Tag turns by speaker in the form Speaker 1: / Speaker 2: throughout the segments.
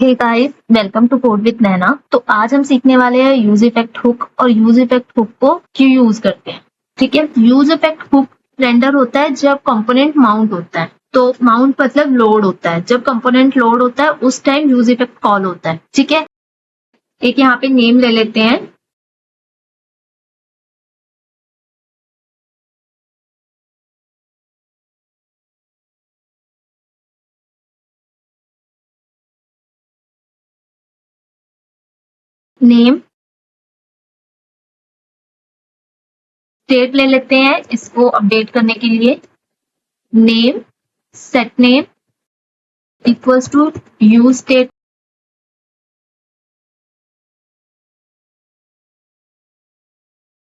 Speaker 1: Hey guys, welcome to code with Naina. तो आज हम सीखने वाले हैं यूज इफेक्ट हुक और यूज इफेक्ट हुक को क्यों यूज करते हैं। ठीक है, यूज इफेक्ट हुक रेंडर होता है जब कंपोनेंट माउंट होता है। तो माउंट मतलब लोड होता है। जब कंपोनेंट लोड होता है उस टाइम यूज इफेक्ट कॉल होता है। ठीक है, एक यहाँ पे नेम ले लेते हैं। नेम स्टेट ले लेते हैं इसको अपडेट करने के लिए। Name set name equals to use state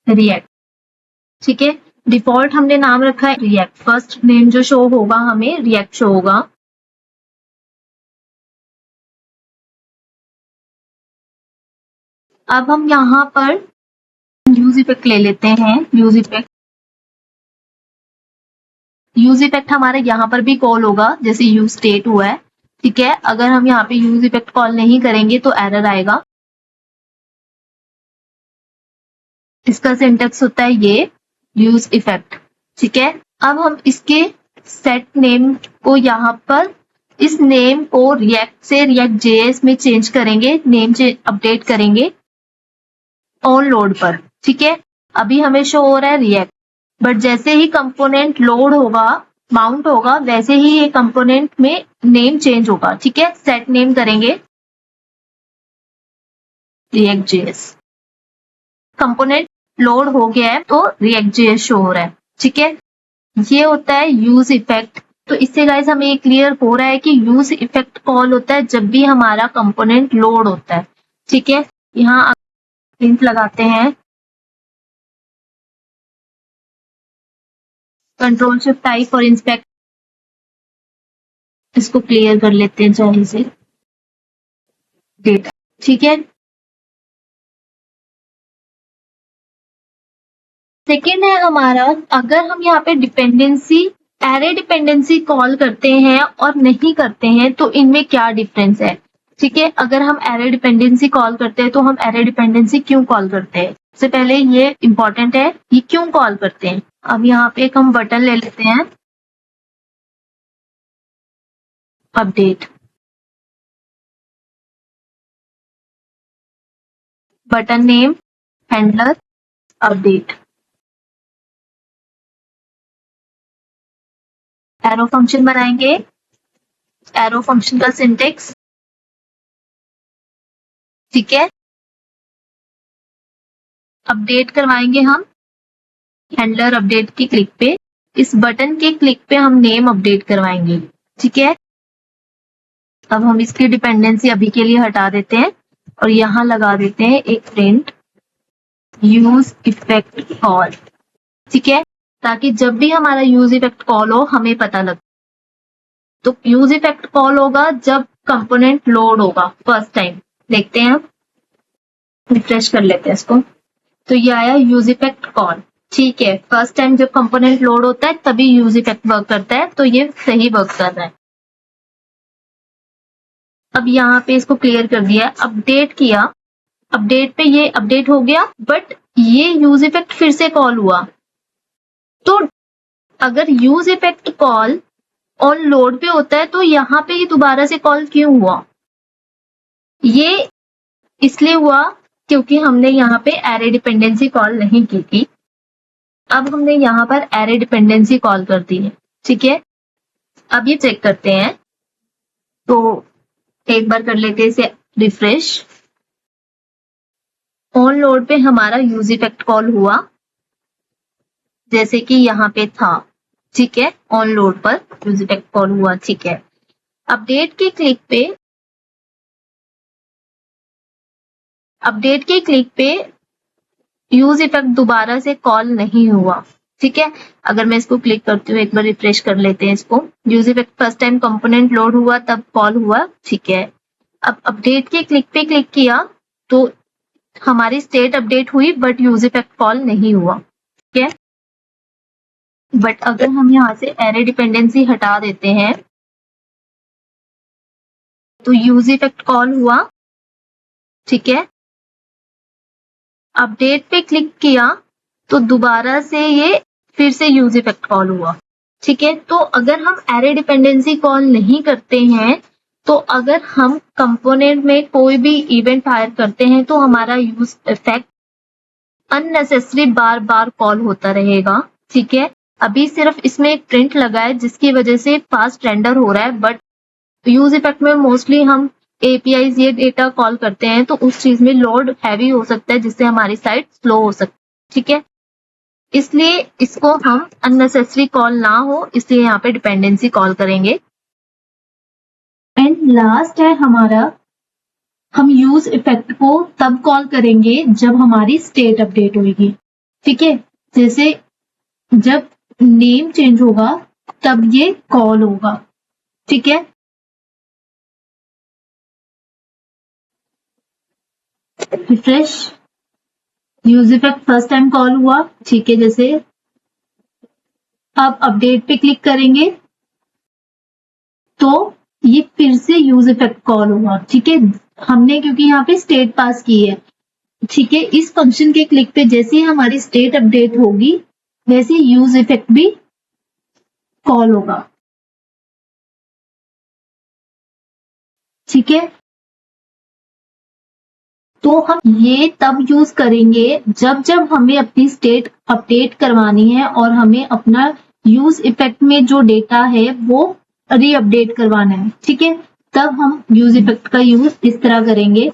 Speaker 1: React. ठीक है, डिफॉल्ट हमने नाम रखा है रिएक्ट। फर्स्ट नेम जो शो होगा हमें रिएक्ट शो होगा। अब हम यहाँ पर यूज इफेक्ट ले लेते हैं। यूज इफेक्ट हमारे यहाँ पर भी कॉल होगा जैसे यूज स्टेट हुआ है। ठीक है, अगर हम यहाँ पे यूज इफेक्ट कॉल नहीं करेंगे तो एरर आएगा। इसका सिंटेक्स होता है ये यूज इफेक्ट। ठीक है, अब हम इसके सेट नेम को यहाँ पर इस नेम को रिएक्ट से रिएक्ट जेएस में चेंज करेंगे। नेम अपडेट करेंगे ऑन लोड पर। ठीक है, अभी हमें शो हो रहा है रिएक्ट, बट जैसे ही कंपोनेंट लोड होगा माउंट होगा वैसे ही ये कंपोनेंट में नेम चेंज होगा। ठीक है, सेट नेम करेंगे रिएक्ट जेएस। कंपोनेंट लोड हो गया है तो रिएक्ट जेएस शो हो रहा है। ठीक है, ये होता है यूज इफेक्ट। तो इससे गाइस हमें ये क्लियर हो रहा है कि यूज इफेक्ट कॉल होता है जब भी हमारा कंपोनेंट लोड होता है। ठीक है, यहाँ प्रिंट लगाते हैं, control shift I for inspect. इसको क्लियर कर लेते हैं जल्दी से डेटा। ठीक है, सेकेंड है हमारा, अगर हम यहाँ पे डिपेंडेंसी एरे डिपेंडेंसी कॉल करते हैं और नहीं करते हैं तो इनमें क्या डिफरेंस है। ठीक है, अगर हम एरे डिपेंडेंसी कॉल करते हैं तो हम एरे डिपेंडेंसी क्यों कॉल करते हैं। सबसे पहले ये इंपॉर्टेंट है, ये क्यों कॉल करते हैं। अब यहाँ पे एक हम बटन ले लेते हैं update. Button name handler update. Arrow function बनाएंगे। एरो फंक्शन का सिंटेक्स। ठीक है, अपडेट करवाएंगे हम हैंडलर अपडेट की क्लिक पे। इस बटन के क्लिक पे हम नेम अपडेट करवाएंगे। ठीक है, अब हम इसकी डिपेंडेंसी अभी के लिए हटा देते हैं और यहाँ लगा देते हैं एक प्रिंट यूज इफेक्ट कॉल। ठीक है, ताकि जब भी हमारा यूज इफेक्ट कॉल हो हमें पता लगे। तो यूज इफेक्ट कॉल होगा जब कंपोनेंट लोड होगा फर्स्ट टाइम। देखते हैं, रिफ्रेश कर लेते हैं इसको। तो ये आया यूज इफेक्ट कॉल। ठीक है, फर्स्ट टाइम जब कंपोनेंट लोड होता है तभी यूज इफेक्ट वर्क करता है, तो ये सही वर्क कर रहा है। अब यहाँ पे इसको क्लियर कर दिया, अपडेट किया, अपडेट पे ये अपडेट हो गया, बट ये यूज इफेक्ट फिर से कॉल हुआ। तो अगर use effect call on load पे होता है तो यहाँ पे ये दोबारा से कॉल क्यों हुआ। ये इसलिए हुआ क्योंकि हमने यहाँ पे एरे डिपेंडेंसी कॉल नहीं की थी। अब हमने यहाँ पर एरे डिपेंडेंसी कॉल कर दी है। ठीक है, अब ये चेक करते हैं, तो एक बार कर लेते हैं इसे रिफ्रेश। ऑन लोड पे हमारा यूज इफेक्ट कॉल हुआ जैसे कि यहाँ पे था। ठीक है, ऑन लोड पर यूज इफेक्ट कॉल हुआ। ठीक है, अपडेट के क्लिक पे यूज इफेक्ट दोबारा से कॉल नहीं हुआ। ठीक है, अगर मैं इसको क्लिक करती हूँ, एक बार रिफ्रेश कर लेते हैं इसको। Use effect first time component load हुआ तब कॉल हुआ। ठीक है, अब अपडेट के क्लिक पे क्लिक किया तो हमारी स्टेट अपडेट हुई बट यूज इफेक्ट कॉल नहीं हुआ। ठीक है, बट अगर हम यहाँ से एरे डिपेंडेंसी हटा देते हैं तो यूज इफेक्ट कॉल हुआ, ठीक है। अपडेट पे क्लिक किया तो दोबारा से ये फिर से यूज इफेक्ट कॉल हुआ, ठीक है। तो अगर हम एरे डिपेंडेंसी कॉल नहीं करते हैं, तो अगर हम कंपोनेंट में कोई भी इवेंट फायर करते हैं तो हमारा यूज इफेक्ट अननेसेसरी बार बार कॉल होता रहेगा, ठीक है। अभी सिर्फ इसमें एक प्रिंट लगा है जिसकी वजह से फास्ट रेंडर हो रहा है, बट यूज इफेक्ट में मोस्टली हम एपीआई ये डेटा कॉल करते हैं तो उस चीज में लोड हैवी हो सकता है जिससे हमारी साइट स्लो हो सकती है, ठीक है। इसलिए इसको हम अननेसेसरी कॉल ना हो इसलिए यहाँ पे डिपेंडेंसी कॉल करेंगे। एंड लास्ट है हमारा, हम यूज इफेक्ट को तब कॉल करेंगे जब हमारी स्टेट अपडेट होगी, ठीक है। जैसे जब नेम चेंज होगा तब ये कॉल होगा, ठीक है। Refresh, use effect first time call हुआ, ठीक है। जैसे अब अपडेट पे क्लिक करेंगे तो ये फिर से यूज इफेक्ट कॉल हुआ, ठीक है। हमने क्योंकि यहाँ पे स्टेट पास की है, ठीक है। इस फंक्शन के क्लिक पे जैसे ही हमारी स्टेट अपडेट होगी वैसे यूज इफेक्ट भी कॉल होगा, ठीक है। तो हम ये तब यूज करेंगे जब जब हमें अपनी स्टेट अपडेट करवानी है और हमें अपना यूज इफेक्ट में जो डेटा है वो रीअपडेट करवाना है, ठीक है। तब हम यूज इफेक्ट का यूज इस तरह करेंगे।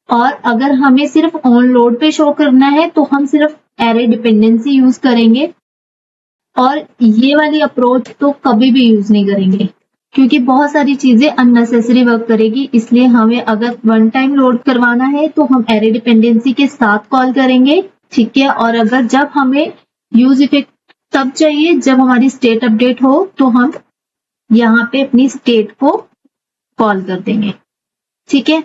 Speaker 1: और अगर हमें सिर्फ ऑन लोड पे शो करना है तो हम सिर्फ एरे डिपेंडेंसी यूज करेंगे, और ये वाली अप्रोच तो कभी भी यूज नहीं करेंगे क्योंकि बहुत सारी चीजें अननेसेसरी वर्क करेगी। इसलिए हमें अगर वन टाइम लोड करवाना है तो हम एरे डिपेंडेंसी के साथ कॉल करेंगे, ठीक है। और अगर जब हमें यूज इफेक्ट तब चाहिए जब हमारी स्टेट अपडेट हो तो हम यहाँ पे अपनी स्टेट को कॉल कर देंगे, ठीक है।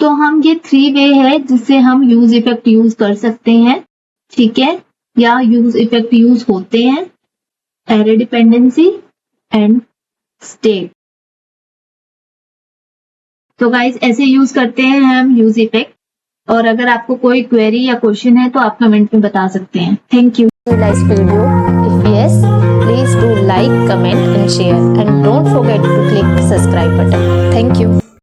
Speaker 1: तो हम ये 3 वे है जिससे हम यूज इफेक्ट यूज कर सकते हैं, ठीक है, या यूज इफेक्ट यूज होते हैं, एरे डिपेंडेंसी एंड स्टेट। तो गाइज ऐसे यूज करते हैं हम यूज इफेक्ट। और अगर आपको कोई क्वेरी या क्वेश्चन है तो आप कमेंट में बता सकते हैं। Thank you.
Speaker 2: Nice video. If yes, please do like, comment and share, and don't forget to click subscribe button. Thank you.